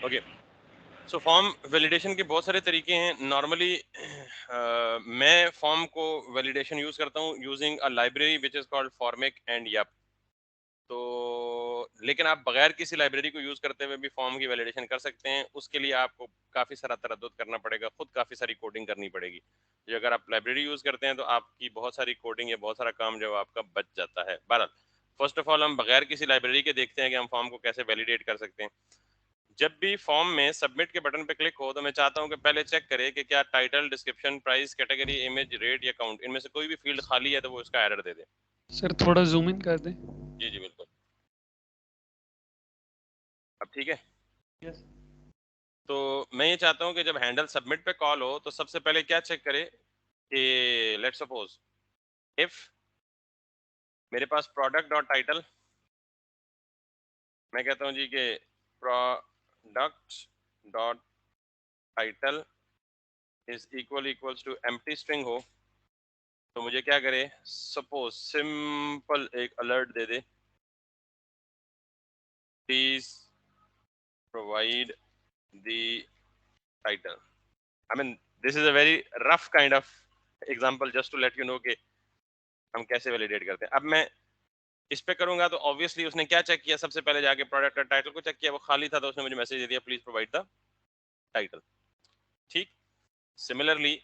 Okay, so form validation के बहुत सारे तरीके हैं। नॉर्मली मैं फॉर्म को वैलिडेशन यूज करता हूँ using a library which is called Formik and Yup. तो लेकिन आप बगैर किसी लाइब्रेरी को यूज करते हुए भी फॉर्म की वैलिडेशन कर सकते हैं। उसके लिए आपको काफी सारा तरद्दुद करना पड़ेगा, खुद काफी सारी कोडिंग करनी पड़ेगी। जो अगर आप लाइब्रेरी यूज करते हैं तो आपकी बहुत सारी कोडिंग या बहुत सारा काम जो आपका बच जाता है। बहरहाल, फर्स्ट ऑफ ऑल हम बगैर किसी लाइब्रेरी के देखते हैं कि हम फॉर्म को कैसे वैलिडेट कर सकते हैं। जब भी फॉर्म में सबमिट के बटन पे क्लिक हो तो मैं चाहता हूँ कि पहले चेक करे कि क्या title, description, price, category, image, rate या काउंट, इनमें से कोई भी फील्ड खाली है तो वो इसका एरर दे दे। सर थोड़ा जूम इन कर दें। जी जी बिल्कुल। अब ठीक है। यस। तो मैं ये चाहता हूँ कि जब हैंडल सबमिट पे कॉल हो तो सबसे पहले क्या चेक करे कि लेट्स सपोज इफ मेरे पास प्रोडक्ट डॉट टाइटल, मैं कहता हूँ जी कि product dot title is equals to empty string हो तो मुझे क्या करे, सपोज सिंपल एक अलर्ट दे दे, please provide the title. I mean this is a very rough kind of example just to let you know कि हम कैसे वैलिडेट करते हैं। अब मैं इस पे करूंगा तो ऑब्वियसली उसने क्या चेक किया, सबसे पहले जाके प्रोडक्ट का टाइटल को चेक किया, वो खाली था तो उसने मुझे मैसेज दे दिया प्लीज प्रोवाइड द टाइटल। ठीक, सिमिलरली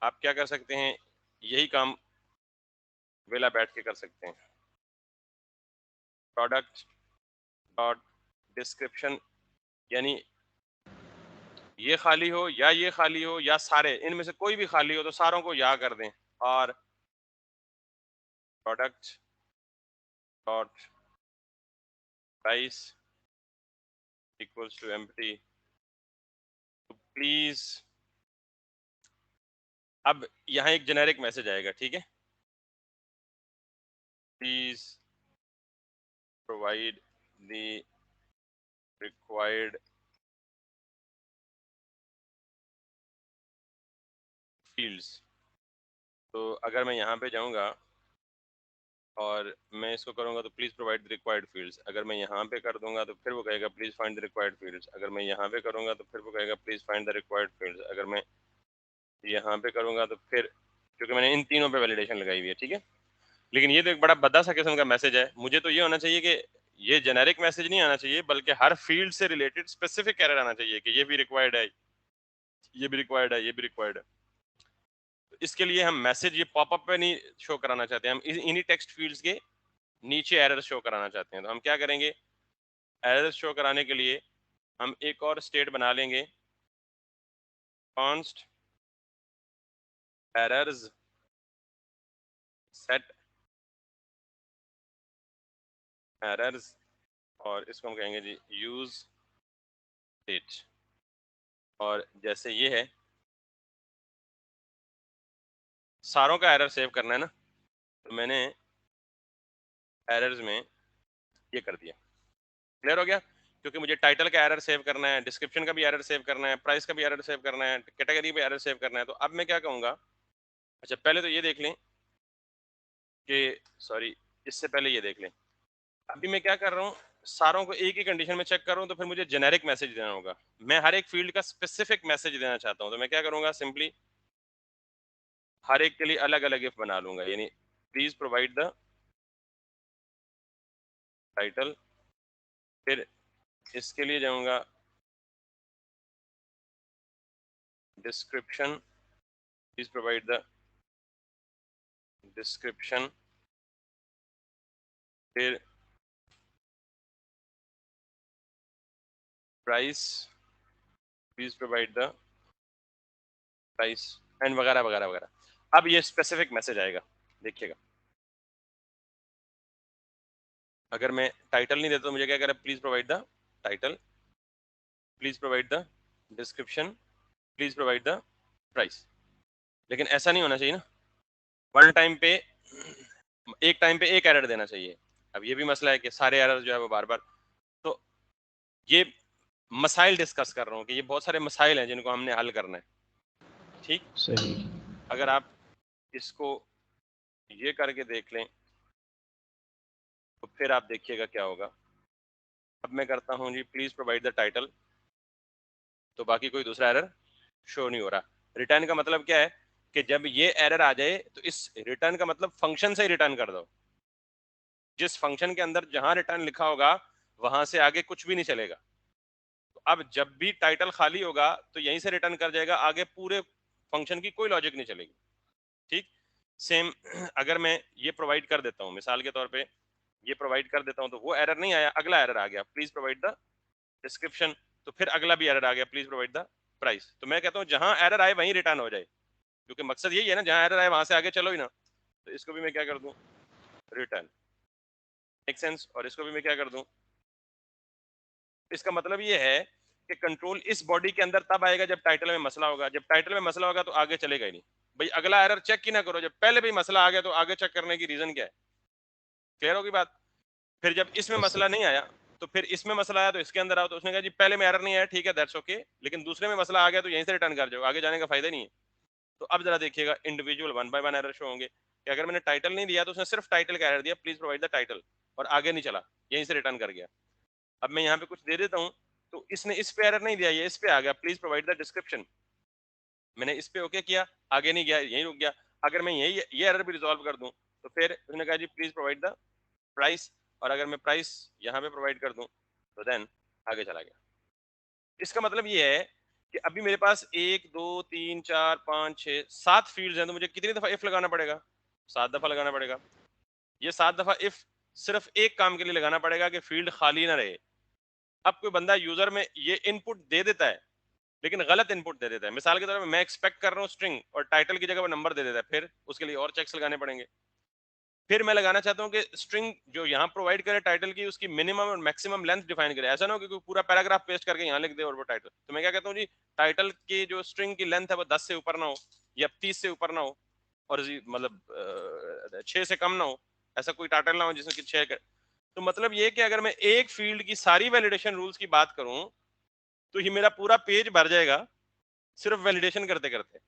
आप क्या कर सकते हैं, यही काम वेला बैठ के कर सकते हैं। प्रोडक्ट डॉट डिस्क्रिप्शन, यानी ये खाली हो या ये खाली हो या सारे, इनमें से कोई भी खाली हो तो सारों को या कर दें। और product dot price equals to empty, please. अब यहाँ एक जेनेरिक मैसेज आएगा, ठीक है, please provide the required fields. तो अगर मैं यहाँ पे जाऊँगा और मैं इसको करूँगा तो please provide the required fields, अगर मैं यहाँ पे कर दूंगा तो फिर वो कहेगा please find the required fields, अगर मैं यहाँ पे करूँगा तो फिर वो कहेगा please find the required fields, अगर मैं यहाँ पे करूँगा तो फिर, क्योंकि मैंने इन तीनों पे वैलिडेशन लगाई हुई है, ठीक है। लेकिन ये तो एक बड़ा भद्दा सा किस्म का मैसेज है। मुझे तो ये होना चाहिए कि ये जेनेरिक मैसेज नहीं आना चाहिए, बल्कि हर फील्ड से रिलेटेड स्पेसिफिक एरर आना चाहिए कि ये भी रिक्वायर्ड है, ये भी रिक्वायर्ड है, ये भी रिक्वायर्ड है। तो इसके लिए हम मैसेज ये पॉपअप पे नहीं शो कराना चाहते, हम इन्हीं टेक्स्ट फील्ड्स के नीचे एरर शो कराना चाहते हैं। तो हम क्या करेंगे, एरर शो कराने के लिए हम एक और स्टेट बना लेंगे, कॉन्स्ट एरर्स सेट एरर्स, और इसको हम कहेंगे जी यूज इट। और जैसे ये है, सारों का एरर सेव करना है ना, तो मैंने एरर्स में ये कर दिया। क्लियर हो गया, क्योंकि मुझे टाइटल का एरर सेव करना है, डिस्क्रिप्शन का भी एरर सेव करना है, प्राइस का भी एरर सेव करना है, कैटेगरी भी एरर सेव करना है। तो अब मैं क्या कहूँगा, अच्छा पहले तो ये देख लें कि, सॉरी, इससे पहले ये देख लें, अभी मैं क्या कर रहा हूँ, सारों को एक ही कंडीशन में चेक कर रहा हूँ, तो फिर मुझे जेनेरिक मैसेज देना होगा। मैं हर एक फील्ड का स्पेसिफिक मैसेज देना चाहता हूँ, तो मैं क्या करूँगा, सिंपली हर एक के लिए अलग अलग इफ बना लूंगा, यानी प्लीज प्रोवाइड द टाइटल, फिर इसके लिए जाऊंगा description, please provide the description, फिर price, please provide the price, and वगैरह वगैरह वगैरह। अब ये स्पेसिफिक मैसेज आएगा, देखिएगा। अगर मैं टाइटल नहीं देता तो मुझे क्या कह रहा है, please provide the title, please provide the description, please provide the price. लेकिन ऐसा नहीं होना चाहिए ना, वन टाइम पे, एक टाइम पे एक एरर देना चाहिए। अब ये भी मसला है कि सारे एरर जो है वो बार बार, तो ये मसाइल डिस्कस कर रहा हूँ कि ये बहुत सारे मसाइल हैं जिनको हमने हल करना है। ठीक, सही। अगर आप इसको ये करके देख लें तो फिर आप देखिएगा क्या होगा। अब मैं करता हूँ जी प्लीज प्रोवाइड द टाइटल, तो बाकी कोई दूसरा एरर शो नहीं हो रहा। रिटर्न का मतलब क्या है कि जब ये एरर आ जाए तो इस रिटर्न का मतलब फंक्शन से ही रिटर्न कर दो। जिस फंक्शन के अंदर जहां रिटर्न लिखा होगा वहां से आगे कुछ भी नहीं चलेगा। तो अब जब भी टाइटल खाली होगा तो यहीं से रिटर्न कर जाएगा, आगे पूरे फंक्शन की कोई लॉजिक नहीं चलेगी। ठीक सेम अगर मैं ये प्रोवाइड कर देता हूँ, मिसाल के तौर पे ये प्रोवाइड कर देता हूँ, तो वो एरर नहीं आया, अगला एरर आ गया, प्लीज प्रोवाइड द डिस्क्रिप्शन। तो फिर अगला भी एरर आ गया, प्लीज प्रोवाइड द प्राइस। तो मैं कहता हूँ जहां एरर आए वहीं रिटर्न हो जाए, क्योंकि मकसद यही है ना, जहां एरर आए वहां से आगे चलो ही ना। तो इसको भी मैं क्या कर दूं, रिटर्न। Make sense? और इसको भी मैं क्या कर दूं, इसका मतलब ये है कि कंट्रोल इस बॉडी के अंदर तब आएगा जब टाइटल में मसला होगा। जब टाइटल में मसला होगा तो आगे चलेगा ही नहीं। भाई अगला एरर चेक ही ना करो, जब पहले भी मसला आ गया तो आगे चेक करने की रीजन क्या है? क्लियर होगी बात? फिर जब इसमें यस मसला सर। नहीं आया तो फिर इसमें मसला आया तो इसके अंदर आओ, तो उसने कहा जी पहले में एरर नहीं आया, ठीक है दैट्स ओके, लेकिन दूसरे में मसला आ गया तो यहीं से रिटर्न कर जाओ, आगे जाने का फायदा नहीं है। तो अब जरा देखिएगा, individual one by one error show होंगे कि अगर मैंने टाइटल नहीं दिया तो उसने सिर्फ टाइटल का एरर दिया, प्लीज प्रोवाइड द टाइटल, और आगे नहीं चला, यहीं से रिटर्न कर गया। अब मैं यहाँ पे कुछ दे देता हूँ तो इसने इस पे एरर नहीं दिया, ये इस पे आ गया, प्लीज प्रोवाइड द डिस्क्रिप्शन। मैंने इस पे ओके किया, आगे नहीं गया, यहीं रुक गया। अगर मैं यही ये एरर भी रिजॉल्व कर दूं तो फिर उसने कहा जी प्लीज प्रोवाइड द प्राइस, और अगर मैं प्राइस यहाँ पे प्रोवाइड कर दूं तो देन आगे चला गया। इसका मतलब ये है कि अभी मेरे पास 1 2 3 4 5 6 7 फील्ड्स हैं, तो मुझे कितनी दफा इफ लगाना पड़ेगा? 7 दफा लगाना पड़ेगा। ये 7 दफा इफ सिर्फ एक काम के लिए लगाना पड़ेगा कि फील्ड खाली ना रहे। अब कोई बंदा यूजर में ये इनपुट दे देता है लेकिन गलत इनपुट दे देता है, मिसाल के तौर पर मैं एक्सपेक्ट कर रहा हूँ स्ट्रिंग और टाइटल की जगह पर नंबर दे देता है, फिर उसके लिए और चेक्स लगाने पड़ेंगे। फिर मैं लगाना चाहता हूँ कि स्ट्रिंग जो यहाँ प्रोवाइड करे टाइटल की, उसकी मिनिमम और मैक्सिमम लेंथ डिफाइन करे। ऐसा ना हो कि कोई पूरा पैराग्राफ पेस्ट करके यहाँ लिख दे और वो टाइटल। तो मैं क्या कहता हूँ जी, टाइटल की जो स्ट्रिंग की लेंथ है वो 10 से ऊपर ना हो या 30 से ऊपर ना हो, और मतलब 6 से कम ना हो। ऐसा कोई टाइटल ना हो जिसमें कि 6 तो मतलब ये कि अगर मैं एक फील्ड की सारी वैलिडेशन रूल्स की बात करूं तो ही मेरा पूरा पेज भर जाएगा सिर्फ वैलिडेशन करते करते।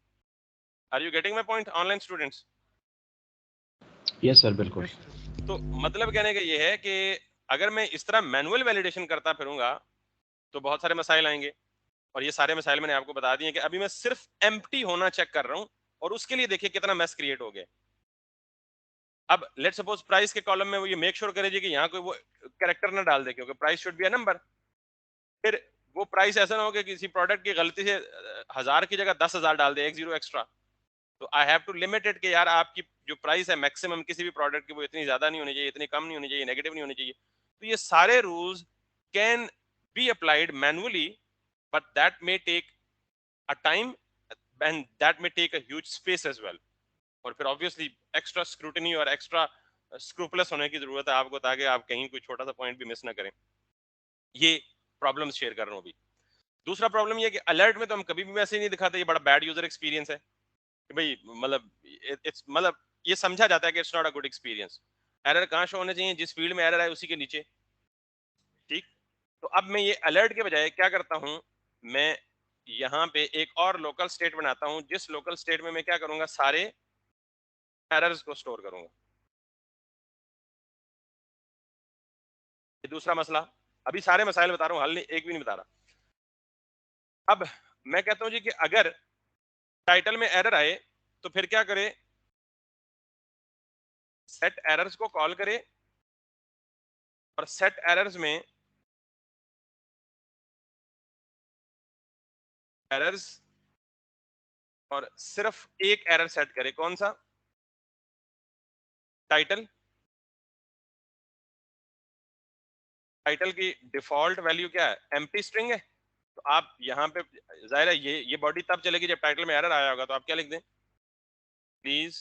Are you getting my point online students? Yes sir, बिल्कुल। Yes sir. तो मतलब कहने का ये है कि अगर मैं इस तरह मैनुअल वैलिडेशन करता फिरूंगा तो बहुत सारे मसाइल आएंगे, और ये सारे मसाइल मैंने आपको बता दिए कि अभी मैं सिर्फ एम्प्टी होना चेक कर रहा हूं, और उसके लिए देखिए कितना मैस क्रिएट हो गया। अब लेट सपोज प्राइस के कॉलम में वो ये मेक श्योर करेगी कि यहाँ कोई वो कैरेक्टर ना डाल दे, क्योंकि price should be a number. फिर वो प्राइस ऐसा ना हो कि किसी प्रोडक्ट की गलती से 1000 की जगह 10,000 डाल दे, एक जीरो एक्स्ट्रा। तो I have to limit it कि यार आपकी जो प्राइस है मैक्सिमम किसी भी प्रोडक्ट की वो इतनी ज्यादा नहीं होनी चाहिए, इतनी कम नहीं होनी चाहिए, नेगेटिव नहीं होनी चाहिए। तो ये सारे rules can be applied manually, but that may take a time and that may take a huge space as well. और फिर ऑब्वियसली एक्स्ट्रा स्क्रूटनी और एक्स्ट्रा स्क्रूपलस होने की जरूरत है आपको, ताकि आप कहीं कोई छोटा सा पॉइंट भी मिस ना करें। ये प्रॉब्लम शेयर कर रहा हूँ अभी। दूसरा प्रॉब्लम ये कि अलर्ट में तो हम कभी भी मैसेज नहीं दिखाते, ये बड़ा बैड यूजर एक्सपीरियंस है कि भाई मतलब इट्स मतलब ये समझा जाता है कि it's not a good experience. Error कहाँ शो होने चाहिए? जिस फील्ड में एरर है उसी के नीचे। ठीक, तो अब मैं ये अलर्ट के बजाय क्या करता हूँ, मैं यहाँ पे एक और लोकल स्टेट बनाता हूँ, जिस लोकल स्टेट में मैं क्या करूंगा, सारे एरर्स को स्टोर करूंगा। ये दूसरा मसला। अभी सारे मसाइल बता रहा हूँ, हल नहीं, एक भी नहीं बता रहा। अब मैं कहता हूँ जी कि अगर टाइटल में एरर आए तो फिर क्या करे, सेट एरर्स को कॉल करे, और सेट एरर्स में एरर्स और सिर्फ एक एरर सेट करे। कौन सा? टाइटल। टाइटल की डिफॉल्ट वैल्यू क्या है? एम्प्टी स्ट्रिंग है। तो आप यहाँ पे जाहिर है ये बॉडी तब चलेगी जब टाइटल में एरर आया होगा, तो आप क्या लिख दें, please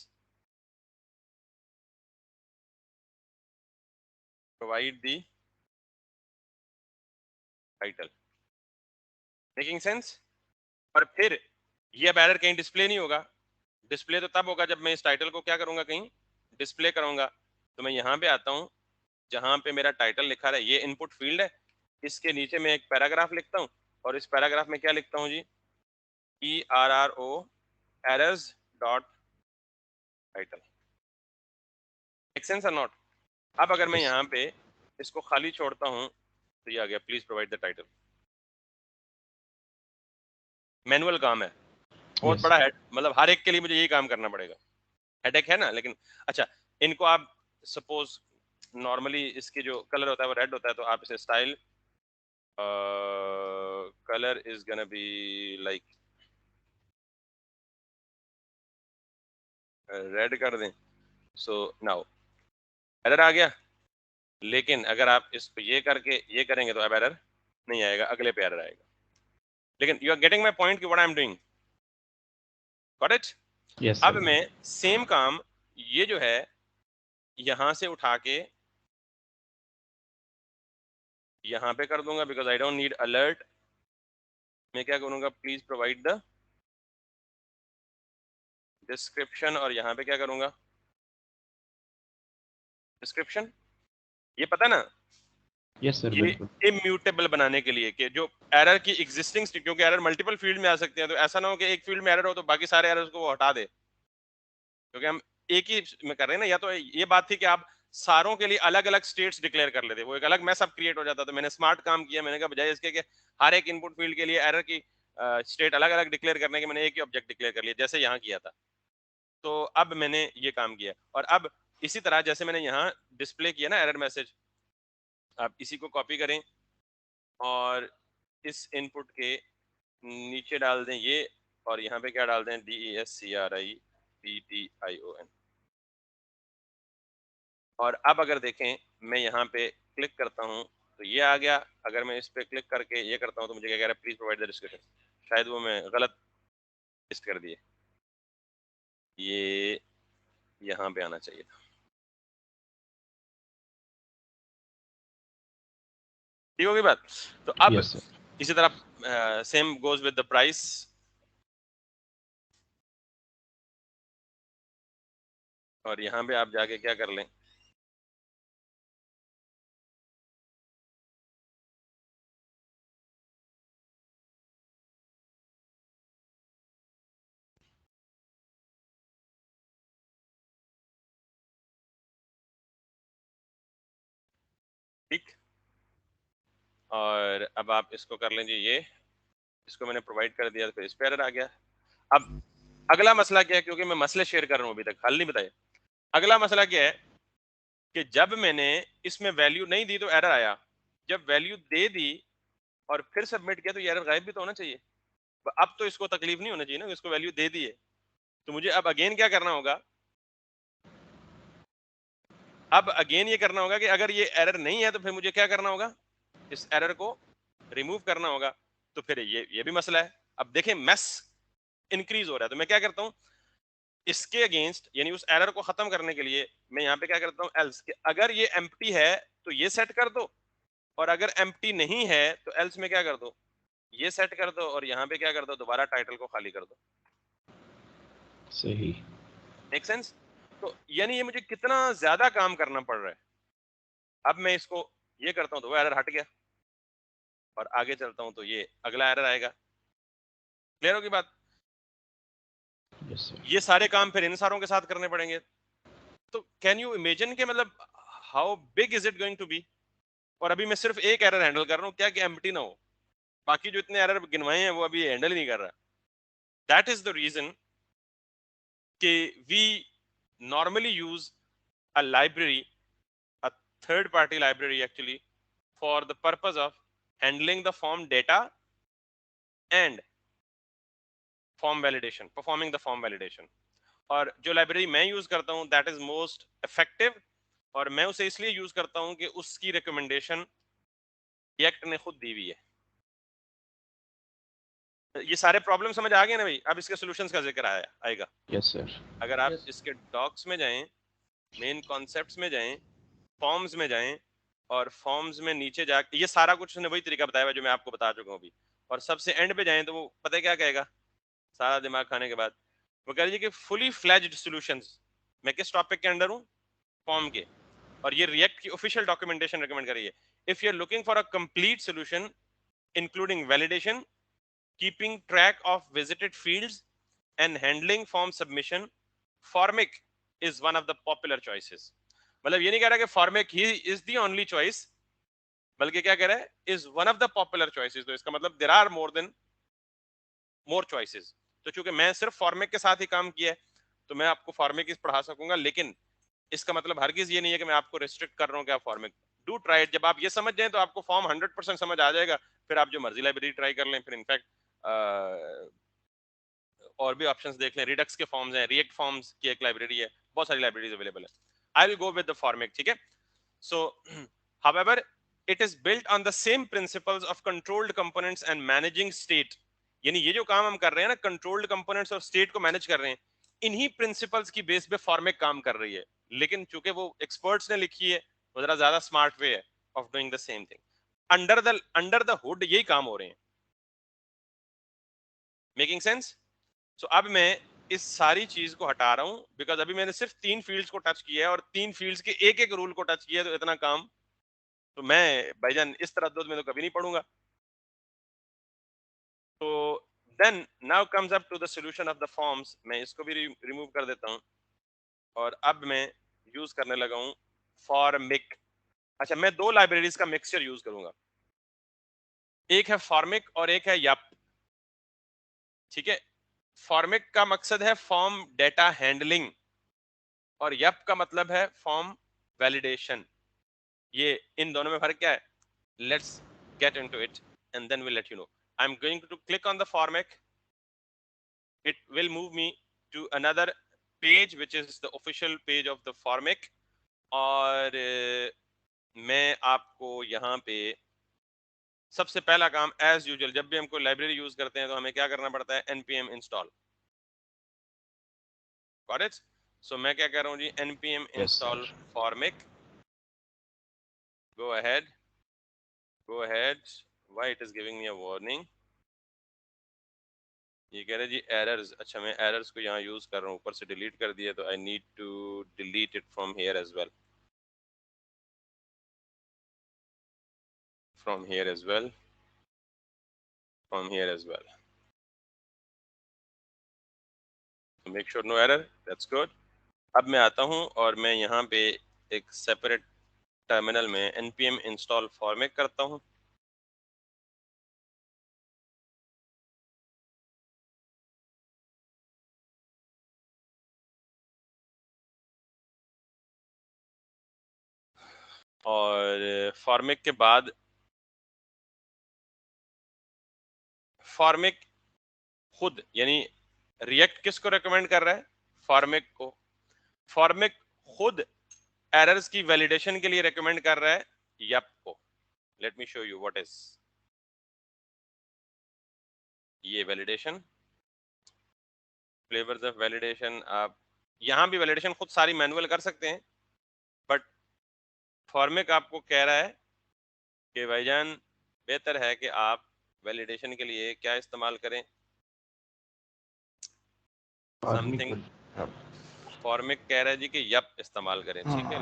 provide the title. Making sense? और फिर ये अब एरर कहीं डिस्प्ले नहीं होगा। डिस्प्ले तो तब होगा जब मैं इस टाइटल को क्या करूंगा, कहीं डिस्प्ले करूंगा। तो मैं यहाँ पे आता हूँ, जहां पे मेरा टाइटल लिखा है, ये इनपुट फील्ड है, इसके नीचे मैं एक पैराग्राफ लिखता हूँ, और इस पैराग्राफ में क्या लिखता हूँ जी, ERRO errors dot title. Make sense और नॉट? अब अगर मैं यस। यहाँ पे इसको खाली छोड़ता हूँ तो ये आ गया, please provide the title. Manual काम है, बहुत Yes. बड़ा है, मतलब हर एक के लिए मुझे यही काम करना पड़ेगा, हेडेक है ना। लेकिन अच्छा, इनको आप सपोज नॉर्मली इसके जो कलर होता है वो रेड होता है, तो आप इसे style colour is gonna be like red कर दें। सो नाउ एरर आ गया, लेकिन अगर आप इसको ये करके ये करेंगे तो अब एरर नहीं आएगा, अगले पे एरर आएगा। लेकिन you are getting my point कि what I am doing, got it. Yes, अब sir. मैं सेम काम ये जो है यहां से उठा के यहां पे कर दूंगा, because I don't need alert. मैं क्या करूंगा, प्लीज प्रोवाइड द डिस्क्रिप्शन, और यहां पे क्या करूंगा, डिस्क्रिप्शन। ये पता ना, Yes, sir. ये बिल्कुल. इम्यूटेबल बनाने के लिए कि जो एरर की एग्जिस्टिंग, क्योंकि एरर मल्टीपल फील्ड में आ सकते हैं, तो ऐसा ना हो कि एक फील्ड में एरर हो तो बाकी सारे एरर्स को वो हटा दे, क्योंकि हम एक ही में कर रहे हैं ना। या तो ये बात थी कि आप सारों के लिए अलग अलग स्टेट्स डिक्लेयर कर लेते, वो एक अलग मैस अप क्रिएट हो जाता। तो मैंने स्मार्ट काम किया, मैंने कहा बजाय इसके कि हर एक इनपुट फील्ड के लिए एरर की स्टेट अलग अलग डिक्लेयर करने के, मैंने एक ही ऑब्जेक्ट डिक्लेयर कर लिया, जैसे यहाँ किया था। तो अब मैंने ये काम किया, और अब इसी तरह जैसे मैंने यहाँ डिस्प्ले किया ना एरर मैसेज, आप इसी को कॉपी करें और इस इनपुट के नीचे डाल दें ये, और यहाँ पे क्या डाल दें, DESCRIPTION। और अब अगर देखें, मैं यहाँ पे क्लिक करता हूँ तो ये आ गया। अगर मैं इस पे क्लिक करके ये करता हूँ तो मुझे क्या कह रहा है, प्लीज प्रोवाइड द डिस्क्रिप्शन। शायद वो मैं गलत लिस्ट कर दिए, ये यहाँ पे आना चाहिए था। ठीक होगी बात। तो अब Yes, sir. इसी तरह same goes with the price. और यहाँ पे आप जाके क्या कर लें, ठीक। और अब आप इसको कर लेंगे, ये इसको मैंने प्रोवाइड कर दिया, तो फिर इस पे एरर आ गया। अब अगला मसला क्या है, क्योंकि मैं मसले शेयर कर रहा हूँ, अभी तक हल नहीं बताया। अगला मसला क्या है कि जब मैंने इसमें वैल्यू नहीं दी तो एरर आया, जब वैल्यू दे दी और फिर सबमिट किया तो ये एरर गायब भी तो होना चाहिए। अब तो इसको तकलीफ नहीं होना चाहिए ना, इसको वैल्यू दे दी है। तो मुझे अब अगेन क्या करना होगा, अब अगेन ये करना होगा कि अगर ये एरर नहीं है तो फिर मुझे क्या करना होगा, इस एरर को रिमूव करना होगा। तो फिर ये भी मसला है। अब देखें मेस इंक्रीज हो रहा है, तो मैं क्या करता हूं, इसके अगेंस्ट यानी उस एरर को खत्म करने के लिए मैं यहाँ पे क्या करता हूँ, एल्स कि अगर ये एम्प्टी है तो ये सेट कर दो, और अगर एम्प्टी नहीं है तो एल्स में क्या कर दो, ये सेट कर दो, और यहाँ पे क्या कर दो, दोबारा टाइटल को खाली कर दो। सही. Make sense. तो यानी ये मुझे कितना ज्यादा काम करना पड़ रहा है। अब मैं इसको ये करता हूँ तो वो एरर हट गया, और आगे चलता हूँ तो ये अगला एरर आएगा। क्लियर होगी बात। Yes, sir. ये सारे काम फिर इन सारों के साथ करने पड़ेंगे। तो कैन यू इमेजिन के मतलब how big is it going to be. और अभी मैं सिर्फ एक एरर हैंडल कर रहा हूँ, क्या कि एम्प्टी ना हो, बाकी जो इतने एरर गिनवाए हैं वो अभी हैंडल ही नहीं कर रहा। दैट इज द रीजन कि we normally use a library, a third party library actually, for the purpose of handling the form data and form validation, performing the form validation। और जो library मैं use करता हूं that is most effective, और मैं उसे इसलिए use करता हूं कि उसकी रिकमेंडेशन एक्ट ने खुद दी हुई है। ये सारे प्रॉब्लम समझ आ गए ना भाई। अब इसके सॉल्यूशंस का जिक्र आएगा। Yes, sir. अगर आप यस इसके डॉक्स में जाएं, मेन कॉन्सेप्ट्स में जाएं, फॉर्म्स में जाएं, और फॉर्म्स में नीचे जाके ये सारा कुछ उसने वही तरीका बताया हुआ जो मैं आपको बता चुका हूँ अभी। और सबसे एंड पे जाएं तो वो पता है क्या कहेगा, सारा दिमाग खाने के बाद वो कह रही है कि फुली फ्लैज्ड सॉल्यूशंस। मैं किस टॉपिक के अंडर हूँ, फॉर्म के। और ये रिएक्ट की ऑफिशियल डॉक्यूमेंटेशन रिकमेंड कर रही है। If you are looking for a complete solution including validation, keeping track of visited fields and handling form submission, Formik is one of the popular choices. मतलब ये नहीं कह रहा कि फॉर्मिक ही इज द ओनली चॉइस, बल्कि क्या कह रहा है, is one of the popular choices. तो इसका मतलब there are more than more choices. तो चूंकि मैं सिर्फ फॉर्मिक के साथ ही काम किया है तो मैं आपको फॉर्मिक ही पढ़ा सकूंगा, लेकिन इसका मतलब हरगिज ये नहीं है कि मैं आपको रिस्ट्रिक्ट कर रहा हूँ कि आप फॉर्मिक डू ट्राई। जब आप ये समझ जाएं तो आपको फॉर्म 100% समझ आ जाएगा, फिर आप जो मर्जी लाइब्रेरी ट्राई कर लें। फिर इनफैक्ट और भी ऑप्शंस देख लें, रिडक्स के फॉर्म्स हैं, रिएक्ट फॉर्म्स की एक लाइब्रेरी है, बहुत सारी लाइब्रेरीज अवेलेबल है। I will go with the formic, ठीक है। सो however it is built on the same principles of controlled components and managing state। यानी ये जो काम हम कर रहे हैं ना, कंट्रोल्ड कंपोनेंट्स और स्टेट को मैनेज कर रहे हैं, इन्हीं प्रिंसिपल्स की बेस पे फॉर्मिक काम कर रही है। लेकिन चूंकि वो एक्सपर्ट्स ने लिखी है, वो जरा ज्यादा स्मार्ट वे है of doing the same thing. Under the hood यही काम हो रहे हैं। Making sense? सो अब मैं इस सारी चीज को हटा रहा हूं बिकॉज अभी मैंने सिर्फ 3 फील्ड्स को टच किया है और 3 फील्ड्स के एक एक रूल को टच किया है, तो इतना काम तो मैं भाईजान इस तरह में तो कभी नहीं पढ़ूंगा। तो then now comes up to the solution of the forms. मैं इसको भी रिमूव कर देता हूं और अब मैं यूज करने लगा हूं फॉर्मिक। अच्छा, मैं 2 लाइब्रेरीज का मिक्सचर यूज करूंगा, एक है फॉर्मिक और एक है यप, ठीक है। फॉर्मिक का मकसद है फॉर्म डेटा हैंडलिंग और यप का मतलब है फॉर्म वैलिडेशन। ये इन दोनों में फर्क क्या है? Let's get into it and then will let you know. I am going to click on the Formik, it will move me to another page which is the official page of the formic। और मैं आपको यहाँ पे सबसे पहला काम as usual, जब भी हम कोई लाइब्रेरी यूज करते हैं तो हमें क्या करना पड़ता है? npm install। Got it? So मैं क्या कर रहा हूँ जी, npm Yes, sir. install formic। go ahead why it is giving me a warning? ये कह रहे जी एरर्स। अच्छा, मैं एरर्स को यहाँ यूज कर रहा हूँ, ऊपर से डिलीट कर दिया, तो I need to delete it from here as well, from here as well, from here as well, so make sure no error, that's good। अब मैं आता हूं और मैं यहाँ पे एक सेपरेट टर्मिनल में npm install formic करता हूं। और फॉर्मिक के बाद फॉर्मिक खुद यानी रिएक्ट किसको रेकमेंड कर रहा है? फॉर्मिक को। फॉर्मिक खुद एरर्स की वैलिडेशन के लिए रेकमेंड कर रहा है यप को। Let me show you what is ये वैलिडेशन, फ्लेवर्स ऑफ वैलिडेशन। आप यहाँ भी वैलिडेशन खुद सारी मैनुअल कर सकते हैं, बट फॉर्मिक आपको कह रहा है कि भाईजान बेहतर है कि आप वैलिडेशन के लिए क्या इस्तेमाल करें? समथिंग। फॉर्मिक कह रहा है जी कि यप इस्तेमाल करें, ठीक है।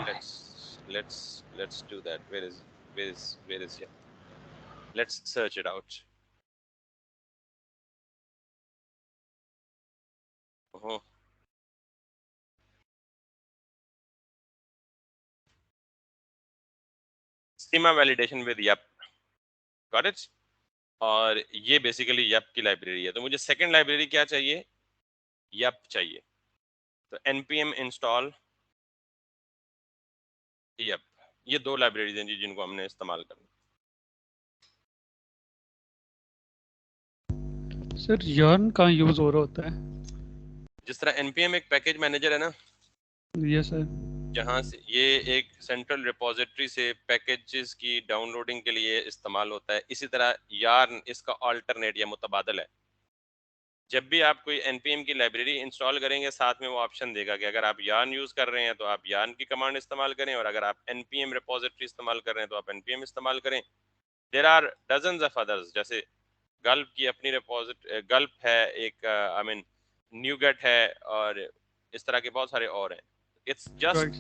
Let's do that. Where is Yup? Let's search it out. ओहो, schema validation with Yup, got it. और ये बेसिकली यप की लाइब्रेरी है। तो मुझे सेकंड लाइब्रेरी क्या चाहिए? यप चाहिए। तो npm install यप, ये 2 लाइब्रेरीज हैं जी जिनको हमने इस्तेमाल करना। सर yarn कहाँ यूज हो रहा होता है? जिस तरह npm एक पैकेज मैनेजर है ना, यस सर। जहाँ से ये एक सेंट्रल रिपोजिटरी से पैकेजेस की डाउनलोडिंग के लिए इस्तेमाल होता है, इसी तरह यार्न इसका अल्टरनेट या मुतबादल है। जब भी आप कोई npm की लाइब्रेरी इंस्टॉल करेंगे, साथ में वो ऑप्शन देगा कि अगर आप यार्न यूज कर रहे हैं तो आप यार्न की कमांड इस्तेमाल करें, और अगर आप npm रिपोजिटरी इस्तेमाल कर रहे हैं तो आप npm इस्तेमाल करें। There are dozens of others, जैसे गल्प की अपनी रिपोजिटरी, गल्प है एक, आई मीन न्यूगेट है, और इस तरह के बहुत सारे और हैं। It's just right.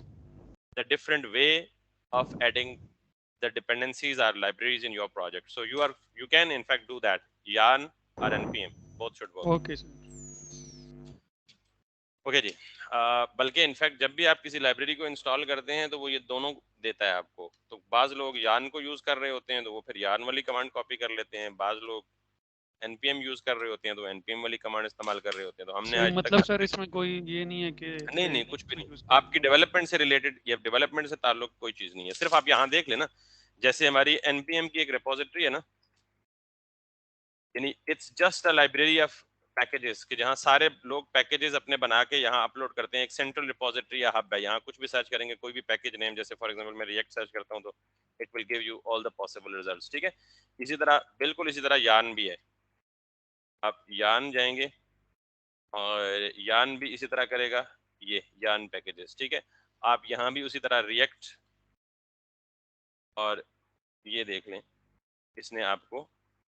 the different way of adding the dependencies or libraries in your project. So you can in fact do that. Yarn or npm both should work. Okay sir. Okay जी। बल्कि in fact जब भी आप किसी library को install करते हैं तो वो ये दोनों देता है आपको। तो बाज लोग यार्न को यूज कर रहे होते हैं तो वो फिर यार्न वाली कमांड कॉपी कर लेते हैं, बाज लोग npm यूज कर रहे होते हैं तो npm वाली कमांड इस्तेमाल कर रहे होते हैं। तो हमने सर आज मतलब तक सर इसमें कोई ये नहीं है कि नहीं कुछ भी नहीं, यूज करें। आपकी डेवलपमेंट से रिलेटेड या डेवलपमेंट से ताल्लुक कोई चीज नहीं है। सिर्फ आप यहाँ देख लेना, जैसे हमारी npm की एक रिपोजिटरी है ना, यानी it's just a library of packages कि जहाँ सारे लोग पैकेजेस अपने बना के यहाँ अपलोड करते हैं। एक सेंट्रल रिपोजिटरी या हब है, यहाँ कुछ भी सर्च करेंगे कोई भी पैकेज नेम, जैसे फॉर एग्जांपल मैं रिएक्ट सर्च करता हूँ तो it will give you all the possible results. ठीक है, इसी तरह बिल्कुल इसी तरह यान भी है, आप यान जाएंगे और यान भी इसी तरह करेगा, ये यान पैकेजेस। ठीक है, आप यहाँ भी उसी तरह रिएक्ट, और ये देख लें इसने आपको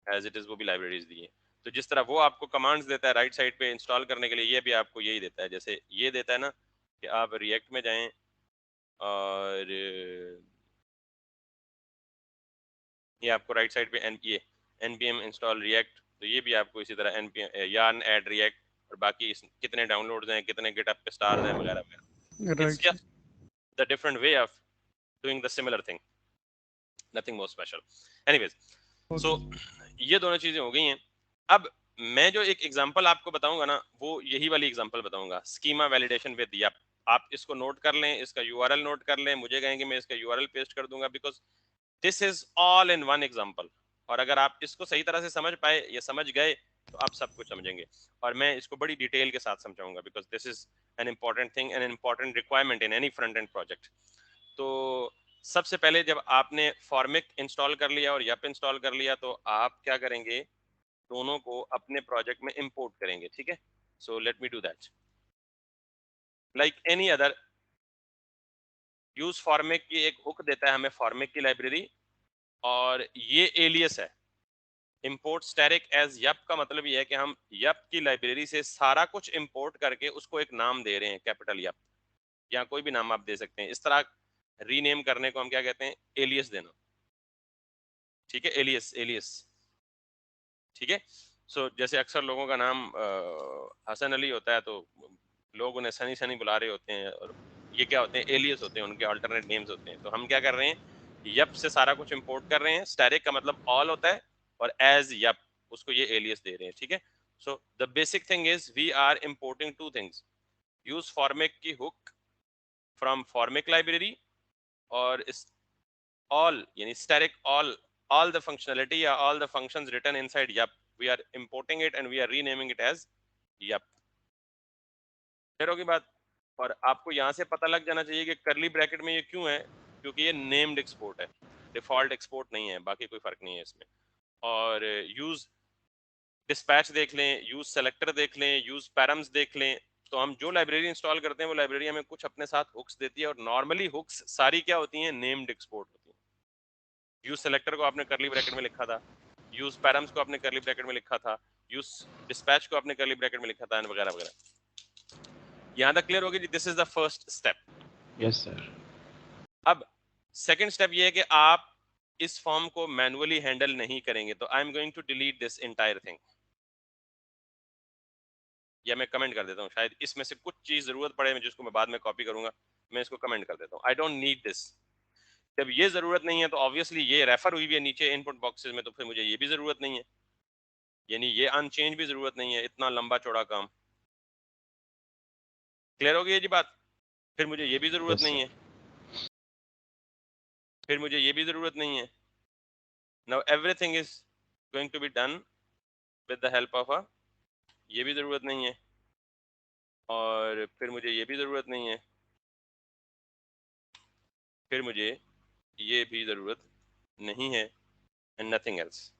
एज इट इज वो भी लाइब्रेरीज दी है। तो जिस तरह वो आपको कमांड्स देता है राइट साइड पे इंस्टॉल करने के लिए, ये भी आपको यही देता है। जैसे ये देता है ना कि आप रिएक्ट में जाएं और ये आपको राइट साइड पे ये npm इंस्टॉल रिएक्ट, तो ये भी आपको इसी तरह npm यान ऐड रिएक्ट और बाकी कितने डाउनलोड्स हैं, कितने गिटहब पे स्टार्स हैं वगैरह वगैरह। It's right sir. Just the different way of doing the similar thing, nothing more special. Anyways, so ये दोनों चीजें हो गई हैं। अब मैं जो एक एग्जांपल आपको बताऊंगा ना, वो यही वाली एग्जांपल बताऊंगा, स्कीमा वैलिडेशन विद यप। आप इसको नोट कर लें, इसका यूआरएल नोट कर लें, मुझे कहेंगे मैं इसका यूआरएल पेस्ट कर दूंगा, because this is all in one example. और अगर आप इसको सही तरह से समझ पाए या समझ गए तो आप सब कुछ समझेंगे, और मैं इसको बड़ी डिटेल के साथ समझाऊंगा, because this is an important thing, an important requirement in any front end project. तो सबसे पहले जब आपने फॉर्मिक इंस्टॉल कर लिया और यप इंस्टॉल कर लिया, तो आप क्या करेंगे, दोनों को अपने प्रोजेक्ट में इंपोर्ट करेंगे। ठीक है, so let me do that. Like any other, use Formik की एक हुक देता है हमें फॉर्मिक की लाइब्रेरी, और ये एलियस है। इंपोर्ट स्टैटिक एज यप का मतलब ये है कि हम यप की लाइब्रेरी से सारा कुछ इंपोर्ट करके उसको एक नाम दे रहे हैं, कैपिटल यप, या कोई भी नाम आप दे सकते हैं। इस तरह रीनेम करने को हम क्या कहते हैं, एलियस देना। ठीक है, एलियस एलियस। ठीक है, सो जैसे अक्सर लोगों का नाम हसन अली होता है, तो लोग उन्हें सनी सनी बुला रहे होते हैं, और ये क्या होते हैं, एलियस होते हैं, उनके अल्टरनेट नेम्स होते हैं। तो हम क्या कर रहे हैं, यप से सारा कुछ इंपोर्ट कर रहे हैं। स्टैटिक का मतलब ऑल होता है, और एज यप उसको ये एलियस दे रहे हैं। ठीक है, so the basic thing is we are importing two things, use Formik की हुक फ्रॉम फॉर्मिक लाइब्रेरी, और इस all yani static all the functionality or all the functions written inside yup, we are importing it and we are renaming it as yup। Clear होगी बात। और आपको यहाँ से पता लग जाना चाहिए कि करली ब्रैकेट में ये क्यों है, क्योंकि ये नेम्ड एक्सपोर्ट है, डिफॉल्ट एक्सपोर्ट नहीं है, बाकी कोई फर्क नहीं है इसमें। और यूज डिस्पैच देख लें, यूज सेलेक्टर देख लें, यूज पैरम्स देख लें। तो हम जो लाइब्रेरी इंस्टॉल करते हैं वो लाइब्रेरी हमें कुछ अपने साथ हुक्स देती है, और नॉर्मली हुक्स सारी क्या होती हैं, नेम्ड एक्सपोर्ट होती है। यूज सेलेक्टर को आपने करली ब्रैकेट में लिखा था, यूज पैरम्स को आपने करली ब्रैकेट में लिखा था, यूज डिस्पैच को आपने करली ब्रैकेट में लिखा था, वगैरह वगैरह। यहां तक क्लियर होगी, this is the first step. Yes sir. अब सेकंड स्टेप ये है कि आप इस फॉर्म को मैन्युअली हैंडल नहीं करेंगे, तो I am going to delete this entire thing, या मैं कमेंट कर देता हूँ, शायद इसमें से कुछ चीज जरूरत पड़े जिसको मैं बाद में कॉपी करूंगा, मैं इसको कमेंट कर देता हूँ, आई डोंट नीड दिस। जब ये जरूरत नहीं है तो ऑब्वियसली ये रेफर हुई भी है नीचे इनपुट बॉक्सेस में, तो फिर मुझे ये भी जरूरत नहीं है, यानी ये अनचेंज भी जरूरत नहीं है, इतना लंबा चौड़ा काम। क्लियर हो गई ये जी बात। फिर मुझे ये भी जरूरत यस नहीं सर। है, फिर मुझे ये भी जरूरत नहीं है। Now everything is going to be done with the help of a, ये भी जरूरत नहीं है, और फिर मुझे ये भी जरूरत नहीं है, फिर मुझे ये भी जरूरत नहीं है, and nothing else.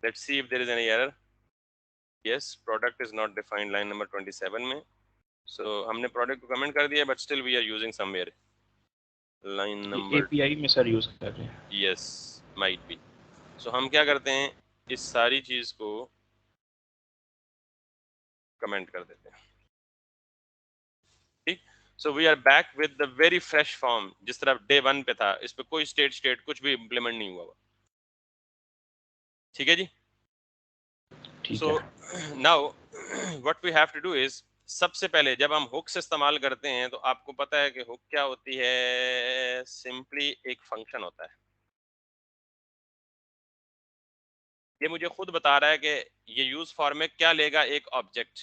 Let's see if there is any error. Yes, product is not defined line number 27 में। सो हमने प्रोडक्ट को कमेंट कर दिया, but still we are using somewhere line number, API में सर यूज कर रहे हैं। Yes might be. सो हम क्या करते हैं, इस सारी चीज को कमेंट कर देते हैं। ठीक, so we are back with the very fresh form, जिस तरह डे 1 पे था, इस पे कोई स्टेट कुछ भी इंप्लीमेंट नहीं हुआ। ठीक है जी। ठीक सो है। Now what we have to do is, सबसे पहले जब हम हुक्स इस्तेमाल करते हैं तो आपको पता है कि हुक क्या होती है, सिंपली एक फंक्शन होता है। ये मुझे खुद बता रहा है कि ये यूज फॉर्म में क्या लेगा, एक ऑब्जेक्ट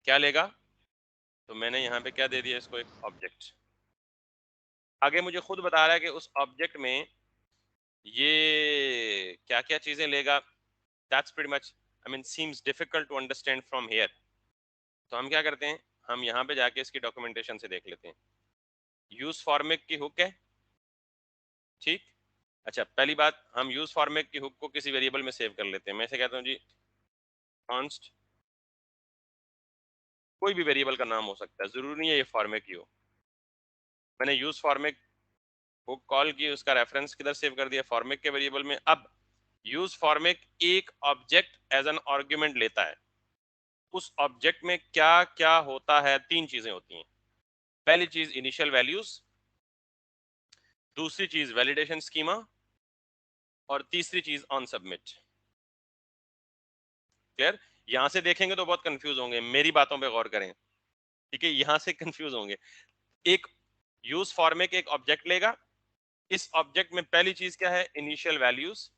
क्या लेगा, तो मैंने यहाँ पे क्या दे दिया इसको, एक ऑब्जेक्ट। आगे मुझे खुद बता रहा है कि उस ऑब्जेक्ट में ये क्या क्या चीजें लेगा। That's pretty much I mean seems difficult to understand from here. तो हम क्या करते हैं, हम यहाँ पे जाके इसकी डॉक्यूमेंटेशन से देख लेते हैं। यूज फॉर्मेट की हुक है, ठीक। अच्छा, पहली बात, हम यूज फॉर्मेट की हुक को किसी वेरिएबल में सेव कर लेते हैं। मैं ऐसे कहता हूँ जी कॉन्स्ट, कोई भी वेरिएबल का नाम हो सकता है, जरूरी नहीं है ये फॉर्मेट की हो। मैंने यूज फॉर्मेट हुक कॉल की, उसका रेफरेंस किधर सेव कर दिया, फॉर्मेट के वेरिएबल में। अब यूज फॉर्मेट एक ऑब्जेक्ट एज एन आर्गुमेंट लेता है। उस ऑब्जेक्ट में क्या क्या होता है, तीन चीजें होती हैं। पहली चीज इनिशियल वैल्यूज, दूसरी चीज वैलिडेशन स्कीमा, और तीसरी चीज ऑन सबमिट। क्लियर? यहां से देखेंगे तो बहुत कंफ्यूज होंगे, मेरी बातों पे गौर करें, ठीक है। यहां से कंफ्यूज होंगे। एक यूज फॉर्मेट एक ऑब्जेक्ट लेगा, इस ऑब्जेक्ट में पहली चीज क्या है, इनिशियल वैल्यूज,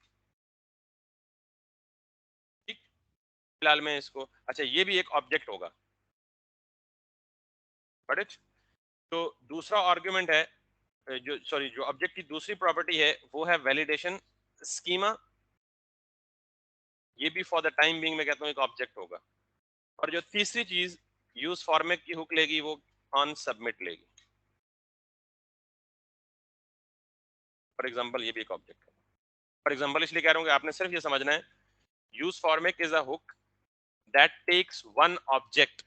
ठीक। फिलहाल मैं इसको, अच्छा ये भी एक ऑब्जेक्ट होगा, बट तो दूसरा आर्गुमेंट है, जो सॉरी जो ऑब्जेक्ट की दूसरी प्रॉपर्टी है वो है वैलिडेशन स्कीमा। ये भी फॉर द टाइम बीइंग मैं कहता हूं एक ऑब्जेक्ट होगा। और जो तीसरी चीज यूज फॉर्मेट की हुक लेगी वो ऑन सबमिट लेगी। फॉर एग्जांपल ये भी एक ऑब्जेक्ट है। फॉर एग्जांपल इसलिए कह रहा हूं कि आपने सिर्फ ये समझना है, use Formik is a hook that takes one object,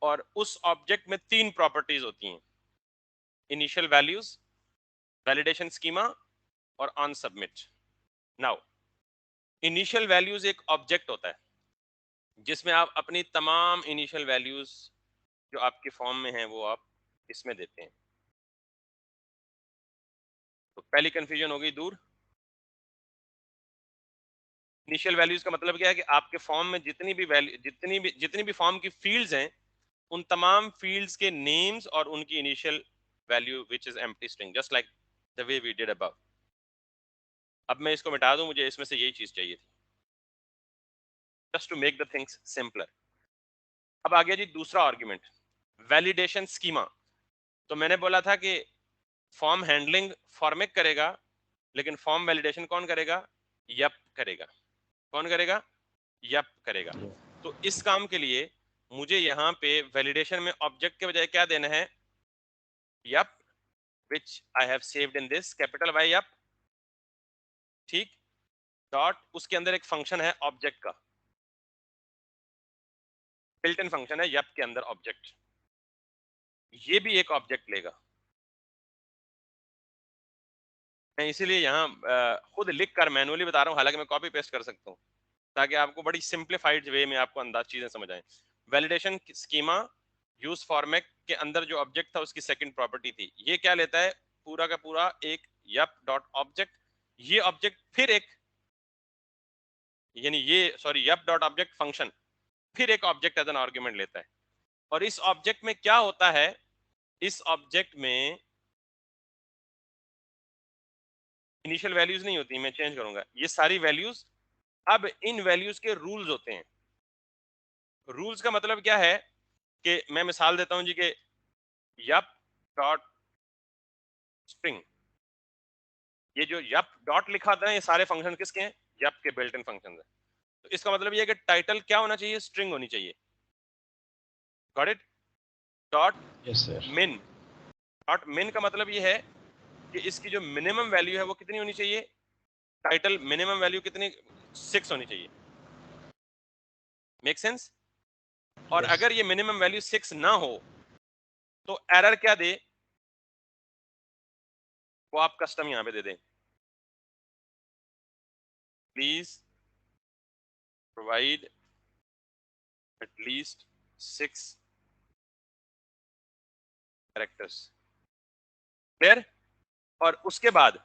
और उस ऑब्जेक्ट में तीन प्रॉपर्टीज होती हैं, इनिशियल वैल्यूज, वैलिडेशन स्कीमा, और on submit. Now initial values एक ऑब्जेक्ट होता है जिसमें आप अपनी तमाम इनिशियल वैल्यूज जो आपके फॉर्म में है वो आप इसमें देते हैं। तो पहली कंफ्यूजन हो गई दूर। इनिशियल वैल्यूज का मतलब क्या है कि आपके फॉर्म में जितनी भी वैल्यू, जितनी भी फॉर्म की फील्ड्स हैं, उन तमाम फील्ड्स के नेम्स और उनकी initial value which is empty string, just like the way we did above. अब मैं इसको मिटा दूं, मुझे इसमें से यही चीज चाहिए थी, just to make the things simpler. अब आ गया जी दूसरा आर्गुमेंट, वैलिडेशन स्कीमा। तो मैंने बोला था कि फॉर्म हैंडलिंग फॉर्मेट करेगा, लेकिन फॉर्म वैलिडेशन कौन करेगा, यप करेगा। कौन करेगा, यप करेगा। तो इस काम के लिए मुझे यहाँ पे वैलिडेशन में ऑब्जेक्ट के बजाय क्या देना है, Yup, which I have saved in this capital Y Yup, ठीक। डॉट, उसके अंदर एक फंक्शन है ऑब्जेक्ट का, बिल्ट इन फंक्शन है यप के अंदर ऑब्जेक्ट, ये भी एक ऑब्जेक्ट लेगा। मैं इसीलिए यहाँ खुद लिख कर मैनुअली बता रहा हूँ, हालांकि मैं कॉपी पेस्ट कर सकता हूँ, ताकि आपको बड़ी सिंप्लीफाइड वे में आपको अंदाज चीजें समझ आए। वैलिडेशन स्कीमा यूज फॉर्मेट के अंदर जो ऑब्जेक्ट था उसकी सेकंड प्रॉपर्टी थी, ये क्या लेता है, पूरा का पूरा एक यप डॉट ऑब्जेक्ट। ये ऑब्जेक्ट फिर एक, यानी ये sorry Yup dot object function फिर एक ऑब्जेक्ट एज एन आर्गुमेंट लेता है। और इस ऑब्जेक्ट में क्या होता है, इस ऑब्जेक्ट में इनिशियल वैल्यूज नहीं होती, मैं चेंज करूंगा ये सारी वैल्यूज। अब इन वैल्यूज के रूल्स होते हैं। रूल्स का मतलब क्या है कि मैं मिसाल देता हूं जी कि यप डॉट स्ट्रिंग, ये जो यप डॉट लिखा था ये सारे फंक्शन किसके हैं, यप के बिल्ट इन फंक्शन है। तो इसका मतलब ये है कि टाइटल क्या होना चाहिए, स्ट्रिंग होनी चाहिए। Got it? Dot yes sir. मिन, डॉट मिन का मतलब ये है कि इसकी जो मिनिमम वैल्यू है वो कितनी होनी चाहिए, टाइटल मिनिमम वैल्यू कितनी, 6 होनी चाहिए। Make sense? और यस अगर ये मिनिमम वैल्यू 6 ना हो तो एरर क्या दे, वो आप कस्टम यहां पे दे दें, please provide at least 6 characters. Clear? और उसके बाद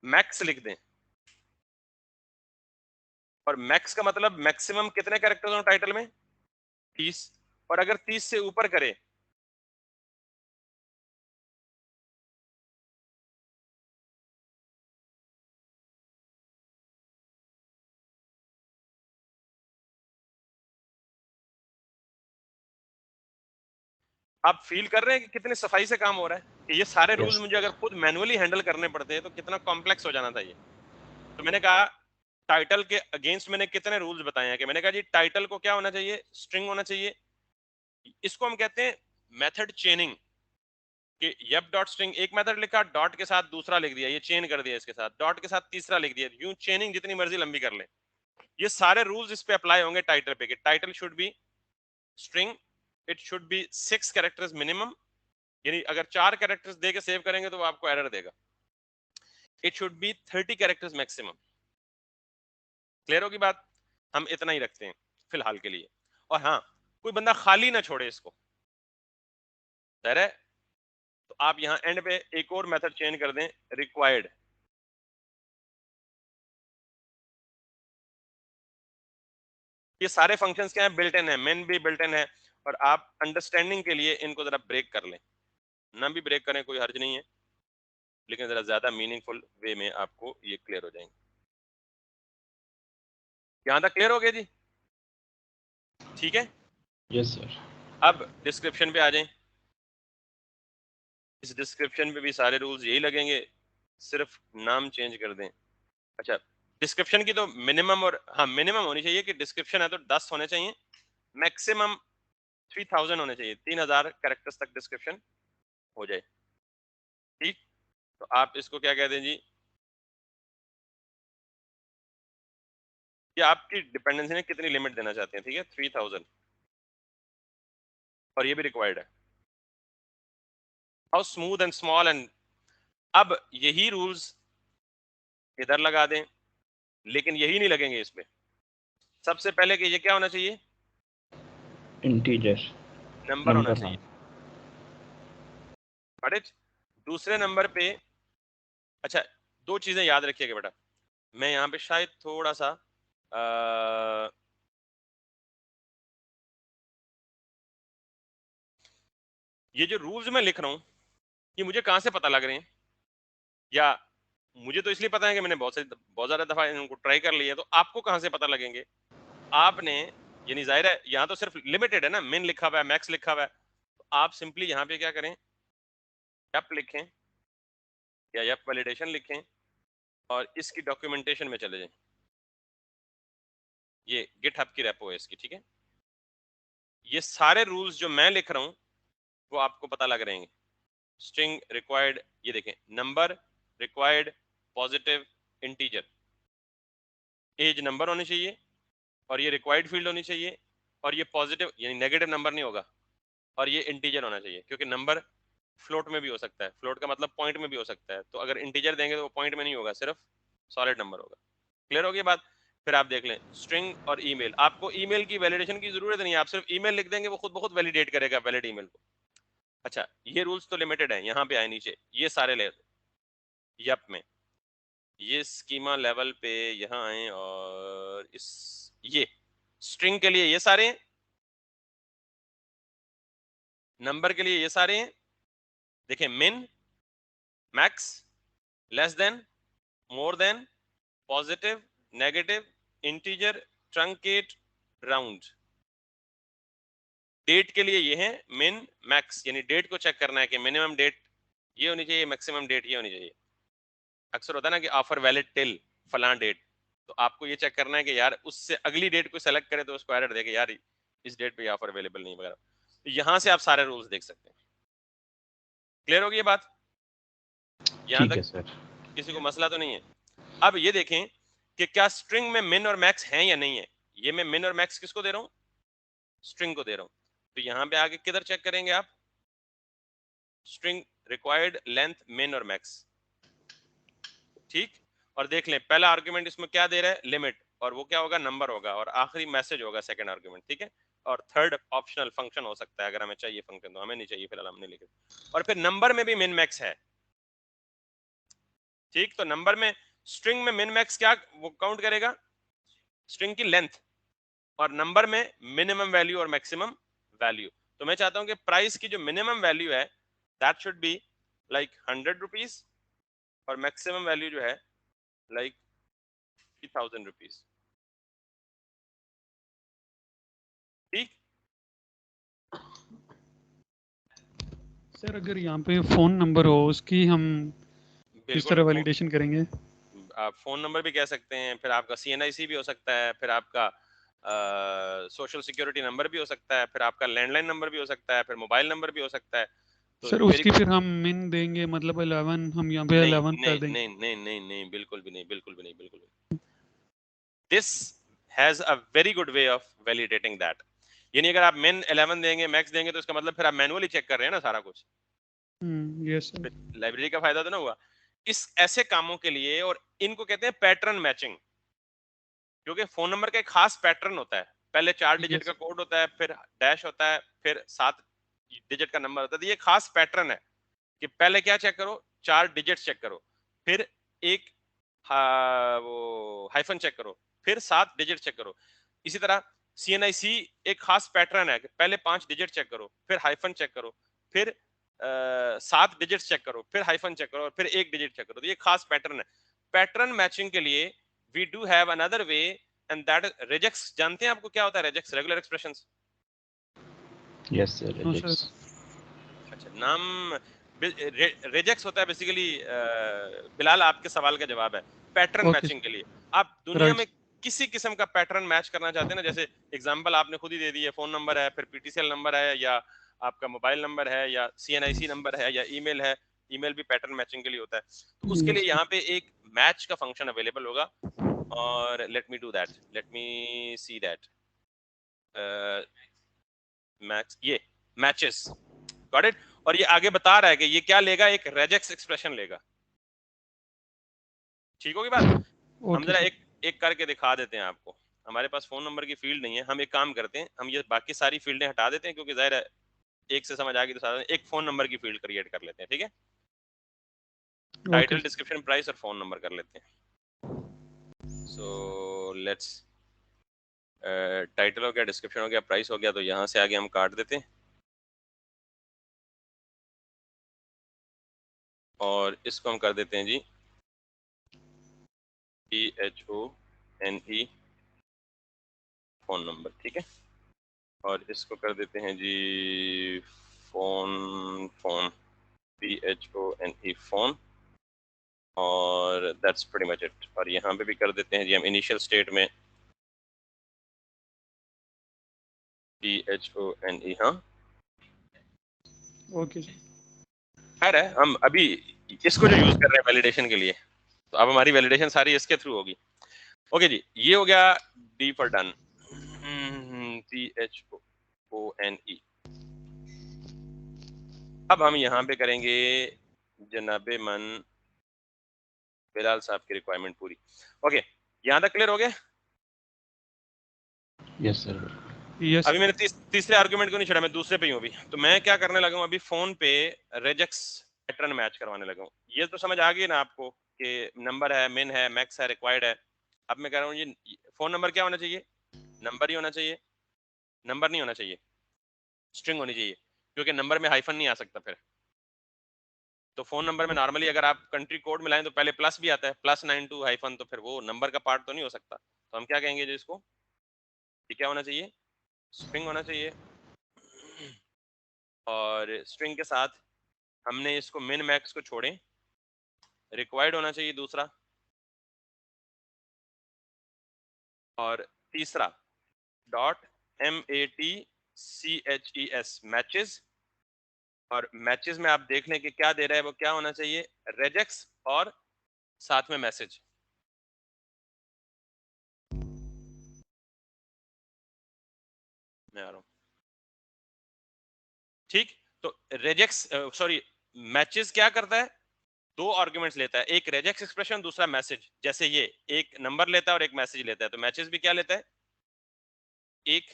मैक्स लिख दें, और मैक्स का मतलब मैक्सिमम कितने कैरेक्टर्स हो टाइटल में, 30। और अगर 30 से ऊपर करे आप फील कर रहे हैं कि कितने सफाई से काम हो रहा है कि ये सारे रूल्स Yes. मुझे अगर खुद मैनुअली हैंडल करने पड़ते हैं तो कितना कॉम्प्लेक्स हो जाना था ये। तो मैंने कहा टाइटल के अगेंस्ट मैंने कितने रूल्स बताए हैं कि मैंने कहा जी टाइटल को क्या होना चाहिए, स्ट्रिंग होना चाहिए। इसको हम कहते हैं मेथड चेनिंग कि यप डॉट स्ट्रिंग एक मेथड लिखा, डॉट के साथ दूसरा लिख दिया, ये चेन कर दिया, इसके साथ डॉट के साथ तीसरा लिख दिया, यूं चेनिंग जितनी मर्जी लंबी कर ले। ये सारे रूल्स इस पे अप्लाई होंगे टाइटल पे कि title should be string, it should be 6 characters minimum, यानी अगर 4 कैरेक्टर्स दे के सेव करेंगे तो वो आपको एरर देगा। It should be 30 characters maximum. Clear होगी बात? हम इतना ही रखते हैं फिलहाल के लिए। और हाँ, कोई बंदा खाली ना छोड़े इसको, है? तो आप यहां एंड पे एक और मेथड चेंज कर दें, रिक्वायर्ड। ये सारे फंक्शंस क्या है, बिल्ट इन है, मेन भी बिल्ट इन है। और आप अंडरस्टैंडिंग के लिए इनको जरा ब्रेक कर लें, ना भी ब्रेक करें कोई हर्ज नहीं है, लेकिन जरा ज्यादा मीनिंगफुल वे में आपको ये क्लियर हो जाएंगे। यहां तक क्लियर हो गया जी? ठीक है। Yes, sir. अब डिस्क्रिप्शन पे आ जाएं। इस डिस्क्रिप्शन पे भी सारे रूल्स यही लगेंगे, सिर्फ नाम चेंज कर दें। अच्छा, डिस्क्रिप्शन की तो मिनिमम और हाँ मिनिमम होनी चाहिए कि डिस्क्रिप्शन है तो 10 होने चाहिए, मैक्सिमम 3000 होने चाहिए, 3000 कैरेक्टर्स तक डिस्क्रिप्शन हो जाए। ठीक, तो आप इसको क्या कहते हैं जी, ये आपकी डिपेंडेंसी में कितनी लिमिट देना चाहते हैं। ठीक है, 3000 और ये भी रिक्वायर्ड है। How smooth and small and, अब यही रूल्स इधर लगा दें, लेकिन यही नहीं लगेंगे इस पे। सबसे पहले कि ये क्या होना चाहिए, Integer. नंबर होना Number. चाहिए। हाँ. Got it? दूसरे नंबर पे, अच्छा दो चीजें याद रखिएगा बेटा, मैं यहाँ पे शायद थोड़ा सा ये जो रूल्स मैं लिख रहा हूँ ये मुझे कहाँ से पता लग रहे हैं, या मुझे तो इसलिए पता है कि मैंने बहुत ज्यादा दफा इनको ट्राई कर लिया, तो आपको कहाँ से पता लगेंगे? आपने, यानी जाहिर है यहाँ तो सिर्फ लिमिटेड है ना, मिन लिखा हुआ है, मैक्स लिखा हुआ है, तो आप सिंपली यहाँ पे क्या करें, यप लिखें या यप वैलिडेशन लिखें और इसकी डॉक्यूमेंटेशन में चले जाएं। ये गिटहब की रेपो है इसकी। ठीक है, ये सारे रूल्स जो मैं लिख रहा हूँ वो आपको पता लग रहे हैं। स्ट्रिंग रिक्वायर्ड, ये देखें, number required, positive, integer, age number होनी चाहिए और ये रिक्वायर्ड फील्ड होनी चाहिए, और ये पॉजिटिव यानी नेगेटिव नंबर नहीं होगा, और ये इंटीजर होना चाहिए, क्योंकि नंबर फ्लोट में भी हो सकता है, फ्लोट का मतलब पॉइंट में भी हो सकता है, तो अगर इंटीजर देंगे तो वो पॉइंट में नहीं होगा, सिर्फ सॉलिड नंबर होगा। क्लियर हो गई बात? फिर आप देख लें स्ट्रिंग और ईमेल, आपको ईमेल की वैलिडेशन की जरूरत नहीं है, आप सिर्फ ईमेल लिख देंगे, वो खुद ब खुद वैलिडेट करेगा वैलिड ईमेल को। अच्छा, ये रूल्स तो लिमिटेड है, यहाँ पे आए नीचे ये सारे ले, यप में ये स्कीमा लेवल पे यहाँ आए और इस ये स्ट्रिंग के लिए ये सारे हैं, नंबर के लिए ये सारे हैं। देखें, min, max, less than, more than, positive, negative, integer, truncate, round. Date के लिए ये है मिन मैक्स, यानी डेट को चेक करना है कि मिनिमम डेट ये होनी चाहिए, मैक्सिमम डेट ये होनी चाहिए। अक्सर होता है ना कि ऑफर वैलिड टिल फलां डेट, तो आपको ये चेक करना है कि यार उससे अगली डेट को सेलेक्ट करे तो उसको एरर दे कि यार इस डेट पे ऑफर अवेलेबल नहीं वगैरह। तो यहां से आप सारे रूल्स देख सकते हैं। क्लियर होगी ये बात? यहां ठीक तक है सर. किसी को मसला तो नहीं है? अब ये देखें कि क्या स्ट्रिंग में मिन और मैक्स हैं या नहीं है। ये मैं मिन और मैक्स किसको दे रहा हूं, स्ट्रिंग को दे रहा हूं। तो यहां पे आगे किधर चेक करेंगे आप, स्ट्रिंग रिक्वायर्ड लेंथ मिन और मैक्स। ठीक, और देख लें पहला आर्गुमेंट इसमें क्या दे रहा है, लिमिट, और वो क्या होगा, नंबर होगा, और आखिरी मैसेज होगा सेकंड आर्गुमेंट। ठीक है, और थर्ड ऑप्शनल फंक्शन हो सकता है अगर हमें चाहिए फंक्शन, तो हमें नहीं चाहिए फिलहाल हमने लिखे। और फिर नंबर में भी मिन मैक्स है। ठीक, तो नंबर में स्ट्रिंग में मिन मैक्स क्या वो काउंट करेगा, स्ट्रिंग की लेंथ, और नंबर में मिनिमम वैल्यू और मैक्सिमम वैल्यू। तो मैं चाहता हूं कि प्राइस की जो मिनिमम वैल्यू है that should be like 100 rupees, और मैक्सिमम वैल्यू जो है लाइक 3000 रुपीज। ठीक, सर अगर यहाँ पे फोन नंबर हो उसकी हम किस तरह वैलिडेशन करेंगे? आप फोन नंबर भी कह सकते हैं, फिर आपका CNIC भी हो सकता है, फिर आपका सोशल सिक्योरिटी नंबर भी हो सकता है, फिर आपका लैंडलाइन नंबर भी हो सकता है, फिर मोबाइल नंबर भी हो सकता है। तो सर उसकी फिर हम मिन देंगे, मतलब 11 हम यहाँ पे 11 कर देंगे? नहीं नहीं नहीं नहीं, बिल्कुल भी नहीं, बिल्कुल भी नहीं, बिल्कुल भी। This has a very good way of validating that. यानी अगर आप मिन 11 देंगे, मैक्स देंगे, तो इसका मतलब फिर आप मैनुअली चेक कर रहे हैं ना सारा कुछ। Yes sir. लाइब्रेरी का फायदा तो ना हुआ इस ऐसे कामों के लिए। और इनको कहते हैं पैटर्न मैचिंग, क्योंकि फोन नंबर का एक खास पैटर्न होता है। पहले 4 डिजिट का कोड होता है, फिर डैश होता है, फिर 7 डिजिट का नंबर होता है। तो ये खास पैटर्न है कि पहले क्या चेक करो, 4 डिजिट चेक करो, फिर एक वो हाइफन चेक करो, फिर 7 डिजिट चेक करो। इसी तरह CNIC एक खास पैटर्न है कि पहले 5 डिजिट चेक करो, फिर हाइफन चेक करो, फिर 7 डिजिट चेक करो, फिर हाइफन चेक करो, और फिर 1 डिजिट चेक करो। तो ये खास पैटर्न है। पैटर्न मैचिंग के लिए we do have another way, and that regex. जानते हैं आपको क्या होता है regex? Regular expressions. Yes sir, rejects. अच्छा, नाम रेजेक्स होता है बेसिकली। बिलाल, आपके सवाल का जवाब है पैटर्न मैचिंग के लिए। आप दुनिया में किसी किस्म का पैटर्न मैच करना चाहते हैं ना, जैसे एग्जांपल आपने खुद ही दे दी है, फोन नंबर है, फिर PTCL नंबर है, या आपका मोबाइल नंबर है, या CNIC नंबर है, या ईमेल है। ईमेल भी पैटर्न मैचिंग के लिए होता है। तो उसके लिए यहाँ पे एक मैच का फंक्शन अवेलेबल होगा। और let me do that, let me see that. Match, ये मैचेस, गॉट इट। और ये आगे बता रहा है कि ये क्या लेगा, एक रेजेक्स एक्सप्रेशन लेगा। ठीक होगी बात? हम जरा एक एक करके दिखा देते हैं आपको। हमारे पास फोन नंबर की फील्ड नहीं है। हम एक काम करते हैं, हम ये बाकी सारी फील्डें हटा देते हैं, क्योंकि जाहिर है एक से समझ आ गई तो सारा एक फोन नंबर की फील्ड क्रिएट कर लेते हैं। ठीक है, टाइटल, डिस्क्रिप्शन, प्राइस और फोन नंबर कर लेते हैं। सो लेट्स, टाइटल हो गया, डिस्क्रिप्शन हो गया, प्राइस हो गया, तो यहाँ से आगे हम काट देते हैं और इसको हम कर देते हैं जी THONE फोन नंबर। ठीक है, और इसको कर देते हैं जी फोन THONE फोन, और दैट्स प्रीटी मच इट। और यहाँ पे भी कर देते हैं जी हम इनिशियल स्टेट में THONE। हाँ, ओके। खैर है, हम अभी इसको जो यूज कर रहे हैं वैलिडेशन के लिए, तो अब हमारी वैलिडेशन सारी इसके थ्रू होगी। ओके जी, ये हो गया D फॉर डन, THONE। अब हम यहाँ पे करेंगे जनाबे मन बिलाल साहब की रिक्वायरमेंट पूरी। ओके, यहाँ तक क्लियर हो गया? Yes sir. अभी मैंने तीसरे आर्गुमेंट को नहीं छोड़ा, मैं दूसरे पे ही हूँ अभी। तो मैं क्या करने लगा हूँ अभी, फोन पे रेजेक्स पैटर्न मैच करवाने लगा हूँ। ये तो समझ आ गई ना आपको कि नंबर है, मिन है, मैक्स है, रिक्वायर्ड है। अब मैं कह रहा हूँ ये फोन नंबर क्या होना चाहिए? नंबर ही होना चाहिए। नंबर नहीं होना चाहिए, स्ट्रिंग होनी चाहिए, क्योंकि नंबर में हाइफन नहीं आ सकता फिर। तो फोन नंबर में नॉर्मली अगर आप कंट्री कोड मिलाएं तो पहले प्लस भी आता है, +92 हाइफन, तो फिर वो नंबर का पार्ट तो नहीं हो सकता। तो हम क्या कहेंगे जी इसको, ये क्या होना चाहिए? स्ट्रिंग होना चाहिए। और स्ट्रिंग के साथ हमने इसको मिन मैक्स को छोड़े, रिक्वायर्ड होना चाहिए दूसरा, और तीसरा .MATCHES मैचेस। और मैचेस में आप देख लें कि क्या दे रहा है, वो क्या होना चाहिए, रेजेक्स और साथ में मैसेज। मैं आ रहा हूं। ठीक, तो रेजेक्स, सॉरी, मैचेस क्या करता है, दो आर्गुमेंट्स लेता है, एक रेजेक्स एक्सप्रेशन, दूसरा मैसेज। जैसे ये एक नंबर लेता है और एक मैसेज लेता है, तो मैचेस भी क्या लेता है, एक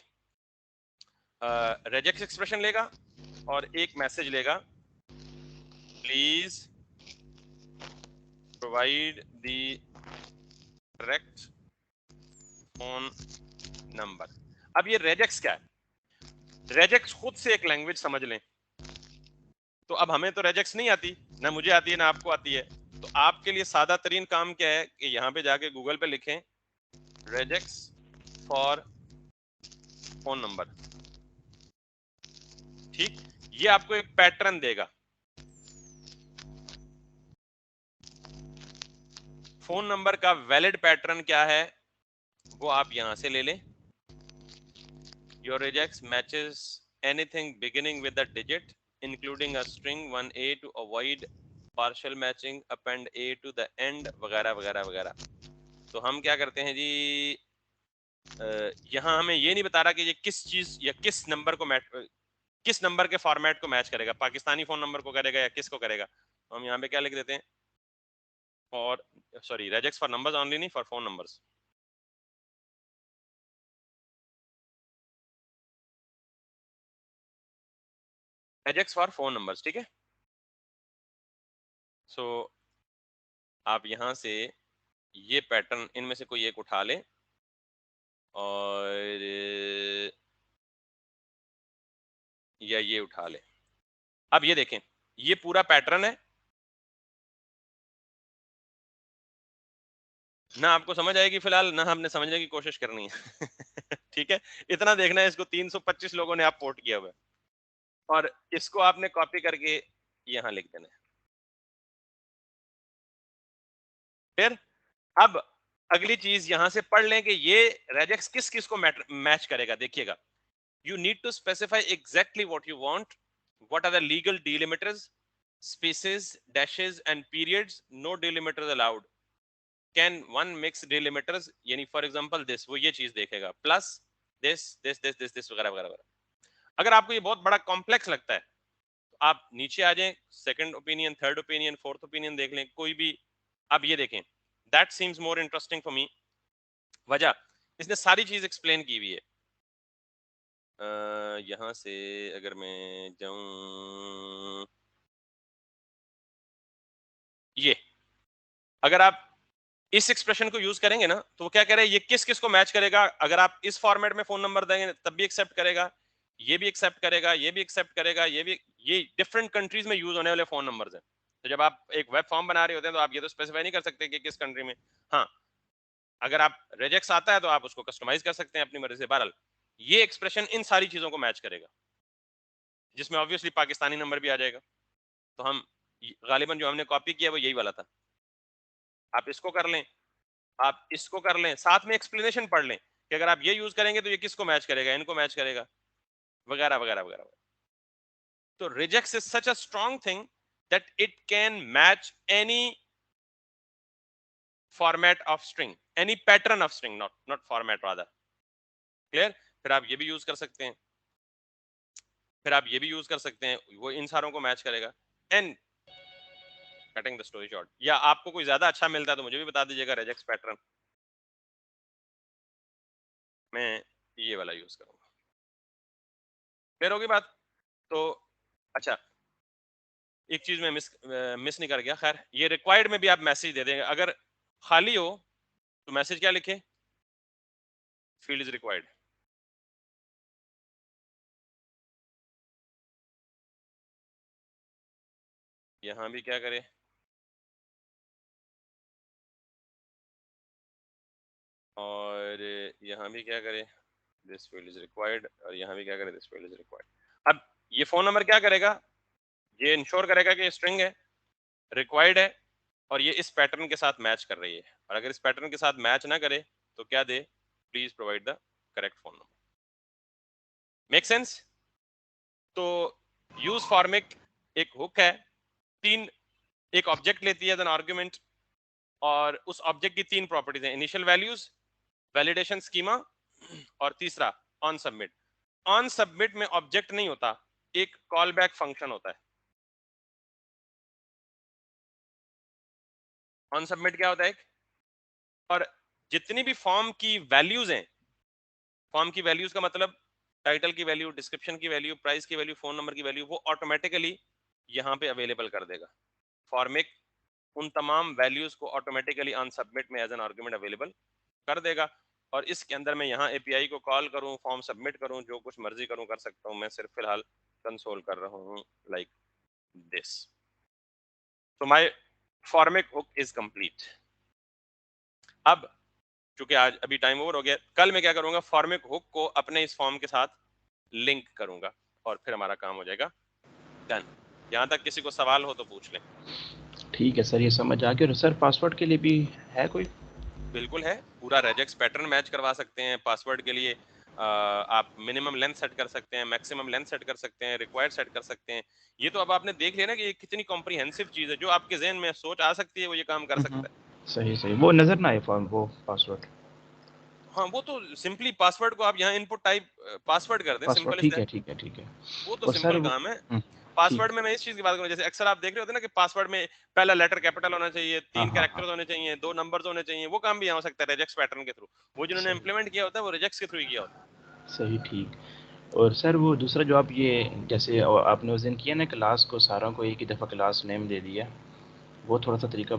रेजेक्स एक्सप्रेशन लेगा और एक मैसेज लेगा, please provide the correct phone number. अब ये रेजेक्स क्या है? रेजेक्स खुद से एक लैंग्वेज समझ लें। तो अब हमें तो रेजेक्स नहीं आती, ना मुझे आती है ना आपको आती है। तो आपके लिए सादा तरीन काम क्या है कि यहाँ पे जाके गूगल पे लिखें रेजेक्स फॉर फोन नंबर। ठीक, ये आपको एक पैटर्न देगा। फोन नंबर का वैलिड पैटर्न क्या है वो आप यहां से ले लें। Your regex matches anything beginning with the digit including a string 1a to avoid partial matching, append a to the end, वगैरह वगैरह वगैरह। तो हम क्या करते हैं जी, यहाँ हमें ये नहीं बता रहा कि ये किस चीज या किस नंबर को मैच, किस नंबर के फॉर्मेट को मैच करेगा, पाकिस्तानी फोन नंबर को करेगा या किसको करेगा। तो हम यहाँ पे क्या लिख देते हैं, और sorry regex for numbers only, नहीं for phone numbers. Regex for phone numbers, ठीक है। सो आप यहां से ये पैटर्न इनमें से कोई एक उठा ले और या ये उठा ले। अब ये देखें, ये पूरा पैटर्न है ना, आपको समझ आएगी फिलहाल ना, हमने समझने की कोशिश करनी है ठीक है, इतना देखना है इसको। 325 लोगों ने आप पोर्ट किया हुआ है और इसको आपने कॉपी करके यहां लिख देना है। फिर अब अगली चीज यहां से पढ़ लें कि ये रेजेक्स किस किस को मैच करेगा। देखिएगा, you need to specify exactly what you want, what are the legal delimiters, spaces, dashes and periods, no delimiters allowed, can one mix delimiters, यानी for example this, वो ये चीज देखेगा, plus this वगैरह वगैरह वगैरह। अगर आपको ये बहुत बड़ा कॉम्प्लेक्स लगता है तो आप नीचे आ जाएं, second opinion, third opinion, fourth opinion देख लें, कोई भी। अब ये देखें, that seems more interesting for me. वजह, इसने सारी चीज एक्सप्लेन की हुई है। यहां से अगर मैं जाऊं, ये अगर आप इस एक्सप्रेशन को यूज करेंगे ना तो वो क्या कह रहे हैं, ये किस किस को मैच करेगा। अगर आप इस फॉर्मेट में फोन नंबर देंगे तब भी एक्सेप्ट करेगा, ये भी एक्सेप्ट करेगा, ये भी एक्सेप्ट करेगा, ये भी। ये डिफरेंट कंट्रीज में यूज होने वाले फोन नंबर्स हैं। तो जब आप एक वेब फॉर्म बना रहे होते हैं तो आप ये तो स्पेसिफाई नहीं कर सकते कि किस कंट्री में। हाँ, अगर आप रेजेक्स आता है तो आप उसको कस्टमाइज कर सकते हैं अपनी मर्जी से। बहरहाल ये एक्सप्रेशन इन सारी चीजों को मैच करेगा, जिसमें ऑब्वियसली पाकिस्तानी नंबर भी आ जाएगा। तो हम गालिबन जो हमने कॉपी किया वो यही वाला था। आप इसको कर लें, आप इसको कर लें, साथ में एक्सप्लेनेशन पढ़ लें कि अगर आप ये यूज करेंगे तो ये किसको मैच करेगा, इनको मैच करेगा, वगैरह वगैरह वगैरह। तो regex is such a strong thing that it can match any format of string, any pattern of string, not format rather. Clear. फिर आप ये भी यूज कर सकते हैं, फिर आप ये भी यूज कर सकते हैं, वो इन सारों को मैच करेगा। And cutting the story short, या आपको कोई ज्यादा अच्छा मिलता है तो मुझे भी बता दीजिएगा रेजेक्स पैटर्न, मैं ये वाला यूज करूंगा। क्लियर होगी बात। तो अच्छा, एक चीज मैं मिस नहीं कर गया। खैर, ये रिक्वायर्ड में भी आप मैसेज दे देंगे। अगर खाली हो तो मैसेज क्या लिखे, फील्ड इज रिक्वायर्ड। यहां भी क्या करें, और यहां भी क्या करें, दिस फील्ड इज रिक्वायर्ड, और यहां भी क्या करें, दिस फील्ड इज रिक्वायर्ड। अब ये फोन नंबर क्या करेगा, ये इंश्योर करेगा कि स्ट्रिंग है, रिक्वायर्ड है, और ये इस पैटर्न के साथ मैच कर रही है। और अगर इस पैटर्न के साथ मैच ना करे तो क्या दे, please provide the correct phone number. Make sense. तो यूज फॉर्मिक एक हुक है, तीन, एक ऑब्जेक्ट लेती है एज एन आर्गुमेंट, और उस ऑब्जेक्ट की तीन प्रॉपर्टीज हैं, इनिशियल वैल्यूज, वैलिडेशन स्कीमा, और तीसरा ऑन सबमिट। ऑन सबमिट में ऑब्जेक्ट नहीं होता, एक कॉल बैक फंक्शन होता है। ऑन सबमिट क्या होता है, और जितनी भी फॉर्म की वैल्यूज हैं, फॉर्म की वैल्यूज का मतलब टाइटल की वैल्यू, डिस्क्रिप्शन की वैल्यू, प्राइस की वैल्यू, फोन नंबर की वैल्यू, वो ऑटोमेटिकली यहाँ पे अवेलेबल कर देगा। फॉर्मिक उन तमाम वैल्यूज को ऑटोमेटिकली ऑन सबमिट में एज एन आर्गुमेंट अवेलेबल कर देगा। और इसके अंदर मैं यहाँ एपीआई को कॉल करूँ, फॉर्म सबमिट करूँ, जो कुछ मर्जी करूँ कर सकता हूँ। मैं सिर्फ फिलहाल कंसोल कर रहा हूँ लाइक दिस। तो my formic hook is complete. अब चूंकि आज अभी टाइम ओवर हो गया, कल मैं क्या करूंगा, फॉर्मिक हुक को अपने इस फॉर्म के साथ लिंक करूंगा और फिर हमारा काम हो जाएगा डन। यहां तक किसी को सवाल हो तो पूछ लें। ठीक है सर, ये समझ आ गया। और सर पासवर्ड के लिए भी है कोई? बिल्कुल है, पूरा रेजेक्स पैटर्न मैच करवा सकते हैं पासवर्ड के लिए। आप मिनिमम लेंथ सेट कर सकते हैं, मैक्सिमम लेंथ सेट कर सकते हैं, रिक्वायर्ड सेट कर सकते हैं। ये तो अब आपने देख लिया ना कि ये कितनी कॉम्प्रिहेंसिव चीज है, जो आपके जहन में सोच आ सकती है वो ये काम कर सकता है। सही सही, वो नजर ना आए फॉर्म, वो पासवर्ड। हाँ, वो तो सिंपली पासवर्ड को आप यहाँ इनपुट टाइप पासवर्ड कर दें, पासवर्ड, सिंपल इज ठीक दैट। है ठीक है ठीक है। वो तो और सर सिंपल वो काम है। ठीक। पासवर्ड में मैं इस चीज की बात करूं, जैसे अक्सर आप देख रहे होते हैं ना कि पासवर्ड में पहला लेटर कैपिटल होना चाहिए, हाँ 3 हाँ हाँ, कैरेक्टर्स होने चाहिए, 2 नंबर्स होने चाहिए, वो काम भी यहाँ हो सकता है रेजेक्स पैटर्न के थ्रू। वो जिन्होंने सही इंप्लीमेंट किया होता है वो रेजेक्स के थ्रू ही किया होता सही, ठीक। और सर वो दूसरा जो आप ये जैसे आपने उस दिन किया ना, क्लास को सारों को एक ही दफ़ा क्लास नेम दे दिया, वो थोड़ा सा तरीका